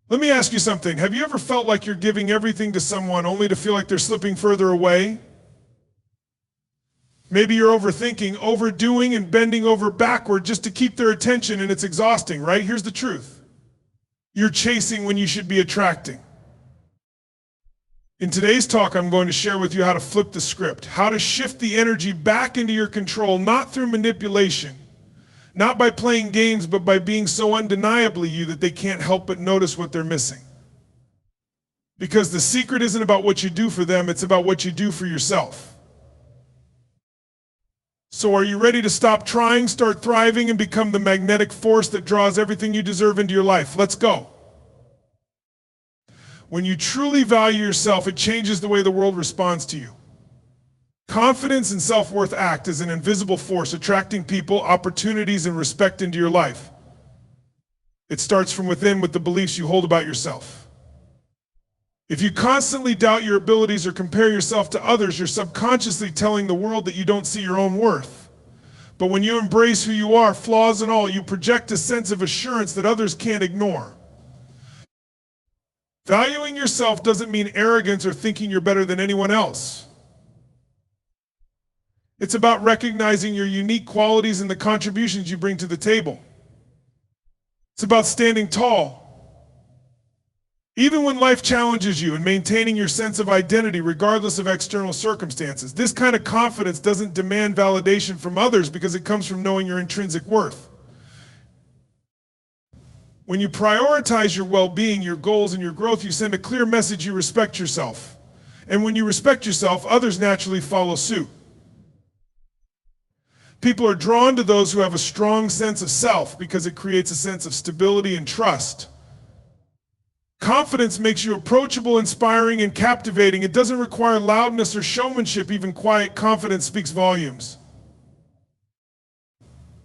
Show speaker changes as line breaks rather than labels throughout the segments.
Let me ask you something. Have you ever felt like you're giving everything to someone only to feel like they're slipping further away? Maybe you're overthinking, overdoing, and bending over backward just to keep their attention, and it's exhausting, right? Here's the truth. You're chasing when you should be attracting. In today's talk, I'm going to share with you how to flip the script, how to shift the energy back into your control, not through manipulation, not by playing games, but by being so undeniably you that they can't help but notice what they're missing. Because the secret isn't about what you do for them, it's about what you do for yourself. So are you ready to stop trying, start thriving, and become the magnetic force that draws everything you deserve into your life? Let's go. When you truly value yourself, it changes the way the world responds to you. Confidence and self-worth act as an invisible force, attracting people, opportunities, and respect into your life. It starts from within with the beliefs you hold about yourself. If you constantly doubt your abilities or compare yourself to others, you're subconsciously telling the world that you don't see your own worth. But when you embrace who you are, flaws and all, you project a sense of assurance that others can't ignore. Valuing yourself doesn't mean arrogance or thinking you're better than anyone else. It's about recognizing your unique qualities and the contributions you bring to the table. It's about standing tall, even when life challenges you, and maintaining your sense of identity regardless of external circumstances. This kind of confidence doesn't demand validation from others because it comes from knowing your intrinsic worth. When you prioritize your well-being, your goals, and your growth, you send a clear message you respect yourself. And when you respect yourself, others naturally follow suit. People are drawn to those who have a strong sense of self because it creates a sense of stability and trust. Confidence makes you approachable, inspiring, and captivating. It doesn't require loudness or showmanship. Even quiet confidence speaks volumes.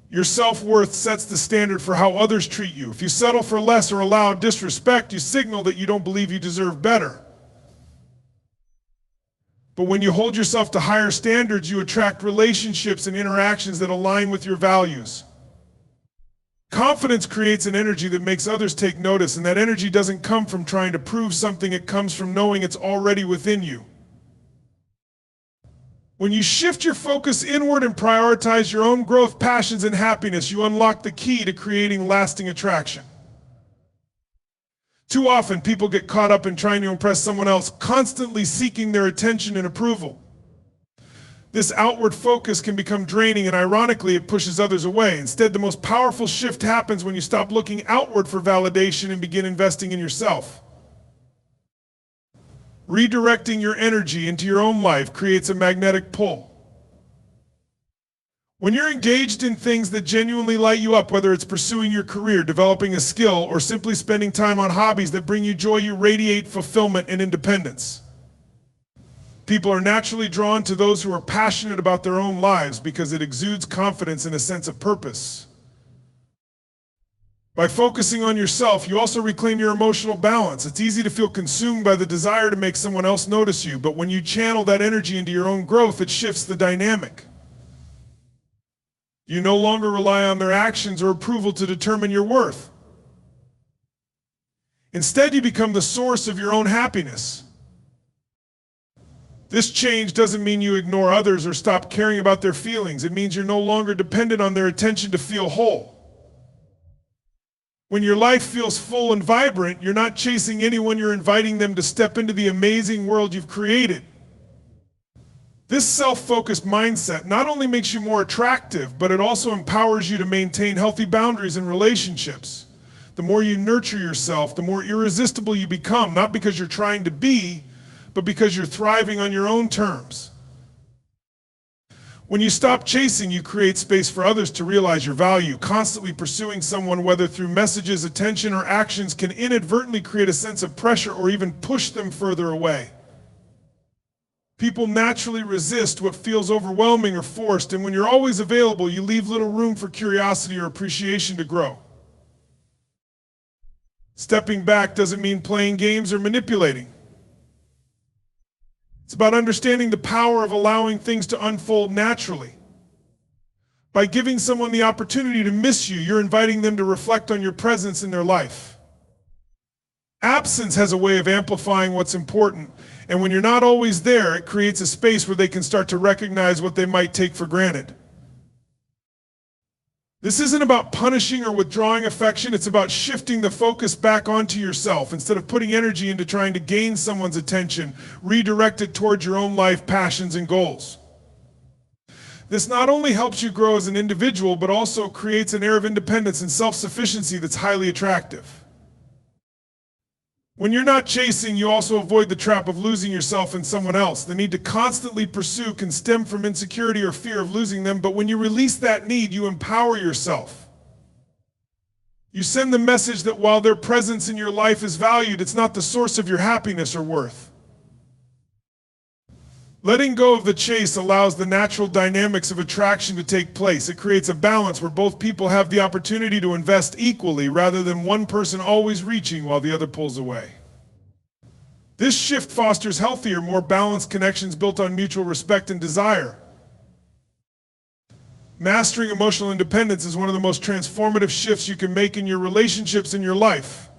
Your self-worth sets the standard for how others treat you. If you settle for less or allow disrespect, you signal that you don't believe you deserve better. But when you hold yourself to higher standards, you attract relationships and interactions that align with your values. Confidence creates an energy that makes others take notice, and that energy doesn't come from trying to prove something, it comes from knowing it's already within you. When you shift your focus inward and prioritize your own growth, passions, and happiness, you unlock the key to creating lasting attraction. Too often, people get caught up in trying to impress someone else, constantly seeking their attention and approval. This outward focus can become draining, and ironically, it pushes others away. Instead, the most powerful shift happens when you stop looking outward for validation and begin investing in yourself. Redirecting your energy into your own life creates a magnetic pull. When you're engaged in things that genuinely light you up, whether it's pursuing your career, developing a skill, or simply spending time on hobbies that bring you joy, you radiate fulfillment and independence. People are naturally drawn to those who are passionate about their own lives because it exudes confidence and a sense of purpose. By focusing on yourself, you also reclaim your emotional balance. It's easy to feel consumed by the desire to make someone else notice you, but when you channel that energy into your own growth, it shifts the dynamic. You no longer rely on their actions or approval to determine your worth. Instead, you become the source of your own happiness. This change doesn't mean you ignore others or stop caring about their feelings. It means you're no longer dependent on their attention to feel whole. When your life feels full and vibrant, you're not chasing anyone, you're inviting them to step into the amazing world you've created. This self-focused mindset not only makes you more attractive, but it also empowers you to maintain healthy boundaries in relationships. The more you nurture yourself, the more irresistible you become, not because you're trying to be, but because you're thriving on your own terms. When you stop chasing, you create space for others to realize your value. Constantly pursuing someone, whether through messages, attention, or actions, can inadvertently create a sense of pressure or even push them further away. People naturally resist what feels overwhelming or forced, and when you're always available, you leave little room for curiosity or appreciation to grow. Stepping back doesn't mean playing games or manipulating. It's about understanding the power of allowing things to unfold naturally. By giving someone the opportunity to miss you, you're inviting them to reflect on your presence in their life. Absence has a way of amplifying what's important, and when you're not always there, it creates a space where they can start to recognize what they might take for granted. This isn't about punishing or withdrawing affection, it's about shifting the focus back onto yourself. Instead of putting energy into trying to gain someone's attention, redirect it towards your own life, passions, and goals. This not only helps you grow as an individual, but also creates an air of independence and self-sufficiency that's highly attractive. When you're not chasing, you also avoid the trap of losing yourself in someone else. The need to constantly pursue can stem from insecurity or fear of losing them, but when you release that need, you empower yourself. You send the message that while their presence in your life is valued, it's not the source of your happiness or worth. Letting go of the chase allows the natural dynamics of attraction to take place. It creates a balance where both people have the opportunity to invest equally rather than one person always reaching while the other pulls away. This shift fosters healthier, more balanced connections built on mutual respect and desire. Mastering emotional independence is one of the most transformative shifts you can make in your relationships and your life.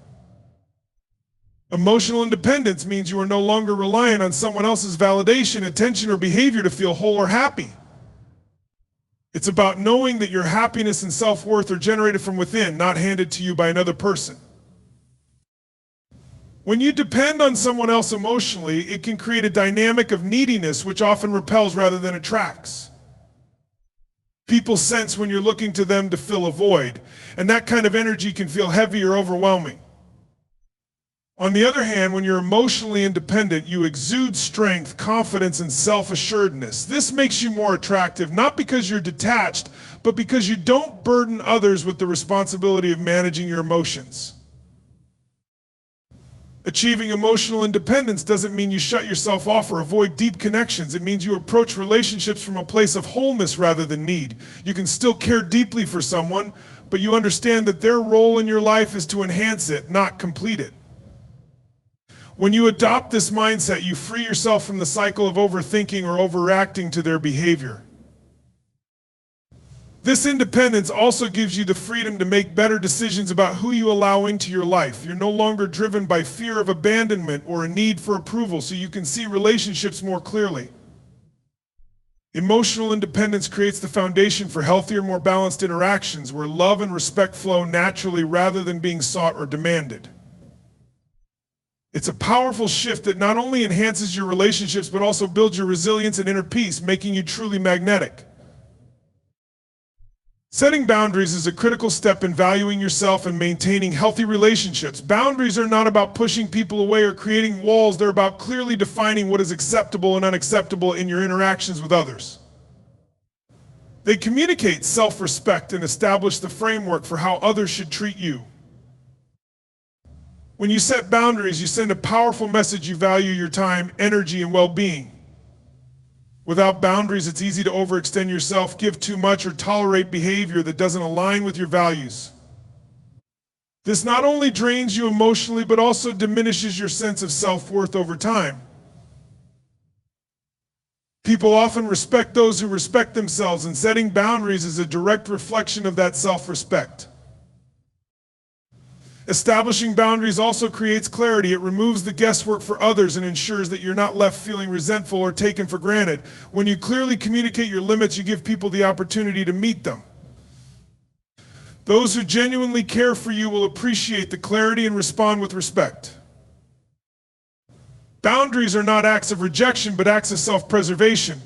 Emotional independence means you are no longer reliant on someone else's validation, attention, or behavior to feel whole or happy. It's about knowing that your happiness and self-worth are generated from within, not handed to you by another person. When you depend on someone else emotionally, it can create a dynamic of neediness which often repels rather than attracts. People sense when you're looking to them to fill a void, and that kind of energy can feel heavy or overwhelming. On the other hand, when you're emotionally independent, you exude strength, confidence, and self-assuredness. This makes you more attractive, not because you're detached, but because you don't burden others with the responsibility of managing your emotions. Achieving emotional independence doesn't mean you shut yourself off or avoid deep connections. It means you approach relationships from a place of wholeness rather than need. You can still care deeply for someone, but you understand that their role in your life is to enhance it, not complete it. When you adopt this mindset, you free yourself from the cycle of overthinking or overreacting to their behavior. This independence also gives you the freedom to make better decisions about who you allow into your life. You're no longer driven by fear of abandonment or a need for approval, so you can see relationships more clearly. Emotional independence creates the foundation for healthier, more balanced interactions where love and respect flow naturally rather than being sought or demanded. It's a powerful shift that not only enhances your relationships, but also builds your resilience and inner peace, making you truly magnetic. Setting boundaries is a critical step in valuing yourself and maintaining healthy relationships. Boundaries are not about pushing people away or creating walls. They're about clearly defining what is acceptable and unacceptable in your interactions with others. They communicate self-respect and establish the framework for how others should treat you. When you set boundaries, you send a powerful message you value your time, energy, and well-being. Without boundaries, it's easy to overextend yourself, give too much, or tolerate behavior that doesn't align with your values. This not only drains you emotionally, but also diminishes your sense of self-worth over time. People often respect those who respect themselves, and setting boundaries is a direct reflection of that self-respect. Establishing boundaries also creates clarity. It removes the guesswork for others and ensures that you're not left feeling resentful or taken for granted. When you clearly communicate your limits, you give people the opportunity to meet them. Those who genuinely care for you will appreciate the clarity and respond with respect. Boundaries are not acts of rejection, but acts of self-preservation.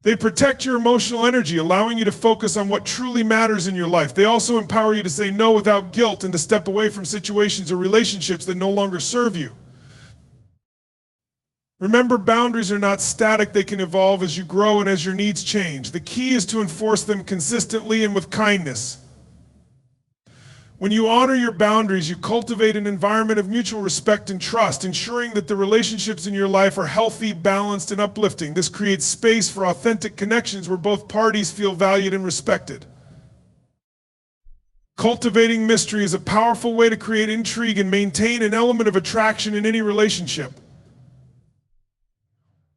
They protect your emotional energy, allowing you to focus on what truly matters in your life. They also empower you to say no without guilt and to step away from situations or relationships that no longer serve you. Remember, boundaries are not static. They can evolve as you grow and as your needs change. The key is to enforce them consistently and with kindness. When you honor your boundaries, you cultivate an environment of mutual respect and trust, ensuring that the relationships in your life are healthy, balanced, and uplifting. This creates space for authentic connections where both parties feel valued and respected. Cultivating mystery is a powerful way to create intrigue and maintain an element of attraction in any relationship.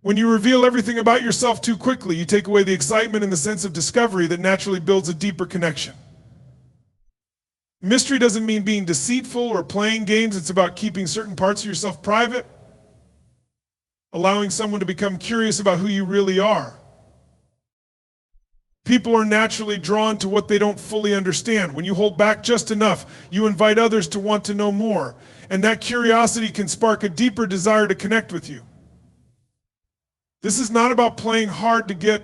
When you reveal everything about yourself too quickly, you take away the excitement and the sense of discovery that naturally builds a deeper connection. Mystery doesn't mean being deceitful or playing games. It's about keeping certain parts of yourself private, allowing someone to become curious about who you really are. People are naturally drawn to what they don't fully understand. When you hold back just enough, you invite others to want to know more, and that curiosity can spark a deeper desire to connect with you. This is not about playing hard to get.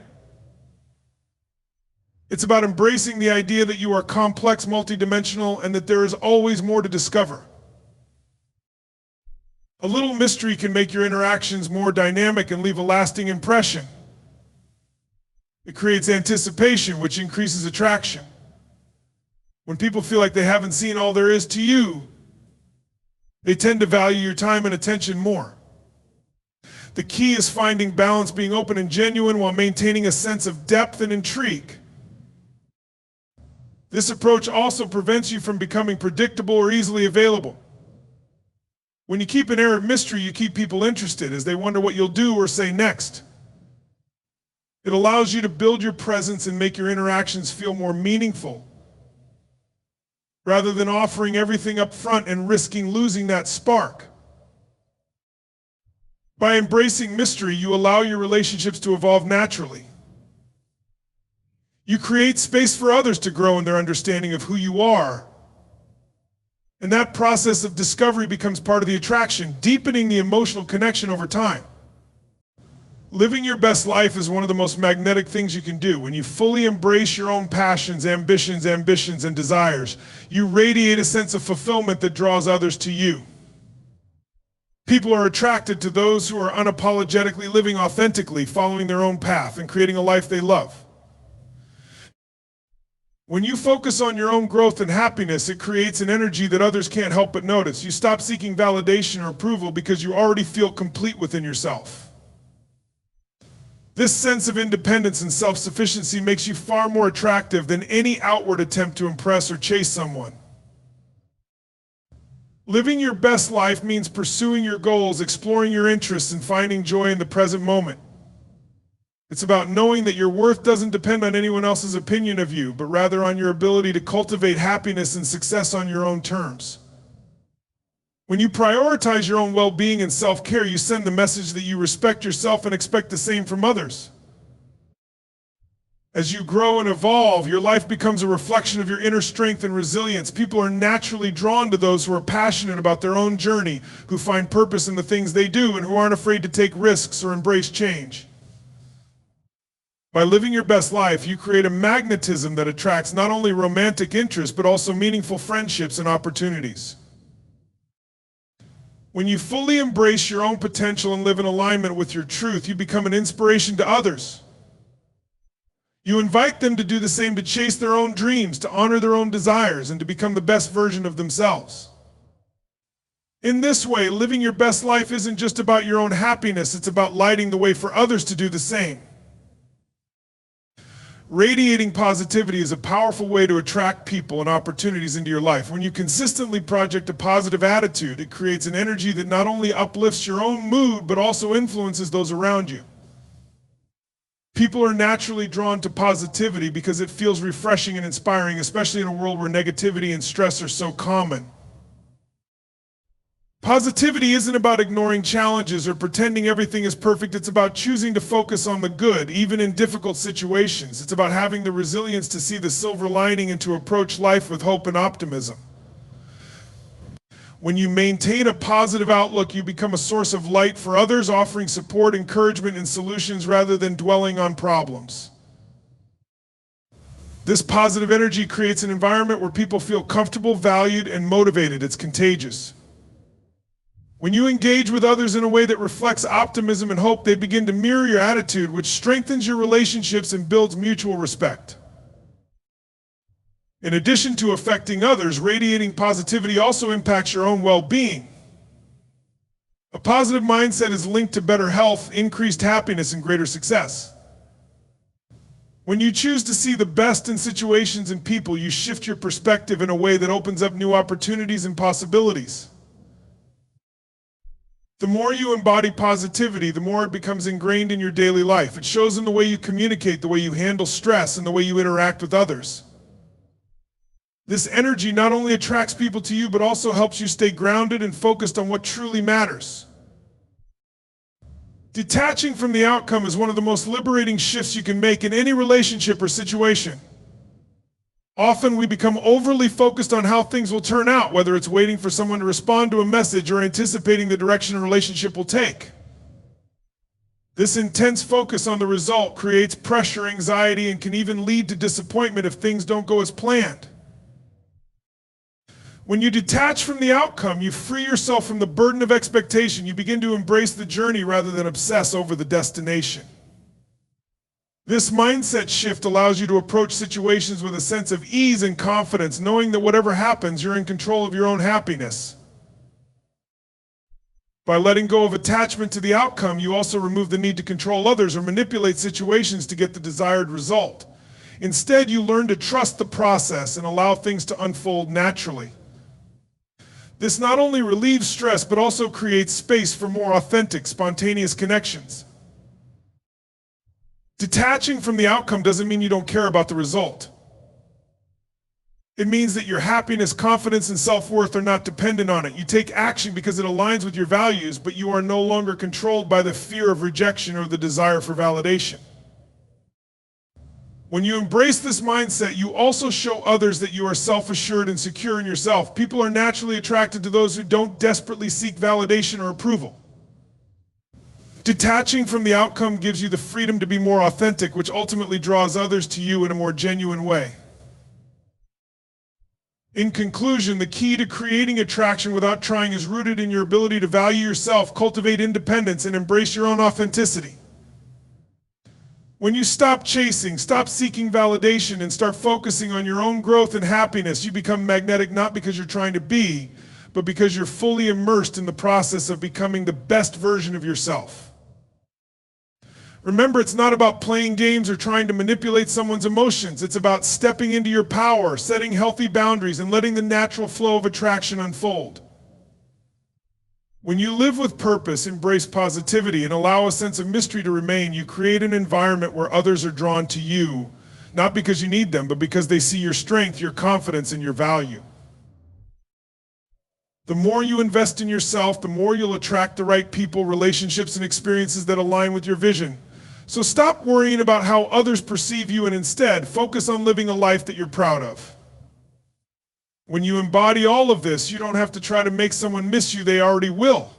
It's about embracing the idea that you are complex, multidimensional, and that there is always more to discover. A little mystery can make your interactions more dynamic and leave a lasting impression. It creates anticipation, which increases attraction. When people feel like they haven't seen all there is to you, they tend to value your time and attention more. The key is finding balance, being open and genuine while maintaining a sense of depth and intrigue. This approach also prevents you from becoming predictable or easily available. When you keep an air of mystery, you keep people interested as they wonder what you'll do or say next. It allows you to build your presence and make your interactions feel more meaningful, rather than offering everything up front and risking losing that spark. By embracing mystery, you allow your relationships to evolve naturally. You create space for others to grow in their understanding of who you are. And that process of discovery becomes part of the attraction, deepening the emotional connection over time. Living your best life is one of the most magnetic things you can do. When you fully embrace your own passions, ambitions, and desires, you radiate a sense of fulfillment that draws others to you. People are attracted to those who are unapologetically living authentically, following their own path and creating a life they love. When you focus on your own growth and happiness, it creates an energy that others can't help but notice. You stop seeking validation or approval because you already feel complete within yourself. This sense of independence and self-sufficiency makes you far more attractive than any outward attempt to impress or chase someone. Living your best life means pursuing your goals, exploring your interests, and finding joy in the present moment. It's about knowing that your worth doesn't depend on anyone else's opinion of you, but rather on your ability to cultivate happiness and success on your own terms. When you prioritize your own well-being and self-care, you send the message that you respect yourself and expect the same from others. As you grow and evolve, your life becomes a reflection of your inner strength and resilience. People are naturally drawn to those who are passionate about their own journey, who find purpose in the things they do, and who aren't afraid to take risks or embrace change. By living your best life, you create a magnetism that attracts not only romantic interest, but also meaningful friendships and opportunities. When you fully embrace your own potential and live in alignment with your truth, you become an inspiration to others. You invite them to do the same, to chase their own dreams, to honor their own desires, and to become the best version of themselves. In this way, living your best life isn't just about your own happiness, it's about lighting the way for others to do the same. Radiating positivity is a powerful way to attract people and opportunities into your life. When you consistently project a positive attitude, it creates an energy that not only uplifts your own mood, but also influences those around you. People are naturally drawn to positivity because it feels refreshing and inspiring, especially in a world where negativity and stress are so common. Positivity isn't about ignoring challenges or pretending everything is perfect. It's about choosing to focus on the good, even in difficult situations. It's about having the resilience to see the silver lining and to approach life with hope and optimism. When you maintain a positive outlook, you become a source of light for others, offering support, encouragement, and solutions rather than dwelling on problems. This positive energy creates an environment where people feel comfortable, valued, and motivated. It's contagious. When you engage with others in a way that reflects optimism and hope, they begin to mirror your attitude, which strengthens your relationships and builds mutual respect. In addition to affecting others, radiating positivity also impacts your own well-being. A positive mindset is linked to better health, increased happiness, and greater success. When you choose to see the best in situations and people, you shift your perspective in a way that opens up new opportunities and possibilities. The more you embody positivity, the more it becomes ingrained in your daily life. It shows in the way you communicate, the way you handle stress, and the way you interact with others. This energy not only attracts people to you, but also helps you stay grounded and focused on what truly matters. Detaching from the outcome is one of the most liberating shifts you can make in any relationship or situation. Often we become overly focused on how things will turn out, whether it's waiting for someone to respond to a message or anticipating the direction a relationship will take. This intense focus on the result creates pressure, anxiety, and can even lead to disappointment if things don't go as planned. When you detach from the outcome, you free yourself from the burden of expectation. You begin to embrace the journey rather than obsess over the destination. This mindset shift allows you to approach situations with a sense of ease and confidence, knowing that whatever happens, you're in control of your own happiness. By letting go of attachment to the outcome, you also remove the need to control others or manipulate situations to get the desired result. Instead, you learn to trust the process and allow things to unfold naturally. This not only relieves stress, but also creates space for more authentic, spontaneous connections. Detaching from the outcome doesn't mean you don't care about the result. It means that your happiness, confidence, and self-worth are not dependent on it. You take action because it aligns with your values, but you are no longer controlled by the fear of rejection or the desire for validation. When you embrace this mindset, you also show others that you are self-assured and secure in yourself. People are naturally attracted to those who don't desperately seek validation or approval. Detaching from the outcome gives you the freedom to be more authentic, which ultimately draws others to you in a more genuine way. In conclusion, the key to creating attraction without trying is rooted in your ability to value yourself, cultivate independence, and embrace your own authenticity. When you stop chasing, stop seeking validation, and start focusing on your own growth and happiness, you become magnetic not because you're trying to be, but because you're fully immersed in the process of becoming the best version of yourself. Remember, it's not about playing games or trying to manipulate someone's emotions. It's about stepping into your power, setting healthy boundaries, and letting the natural flow of attraction unfold. When you live with purpose, embrace positivity, and allow a sense of mystery to remain, you create an environment where others are drawn to you, not because you need them, but because they see your strength, your confidence, and your value. The more you invest in yourself, the more you'll attract the right people, relationships, and experiences that align with your vision. So stop worrying about how others perceive you and instead focus on living a life that you're proud of. When you embody all of this, you don't have to try to make someone miss you, they already will.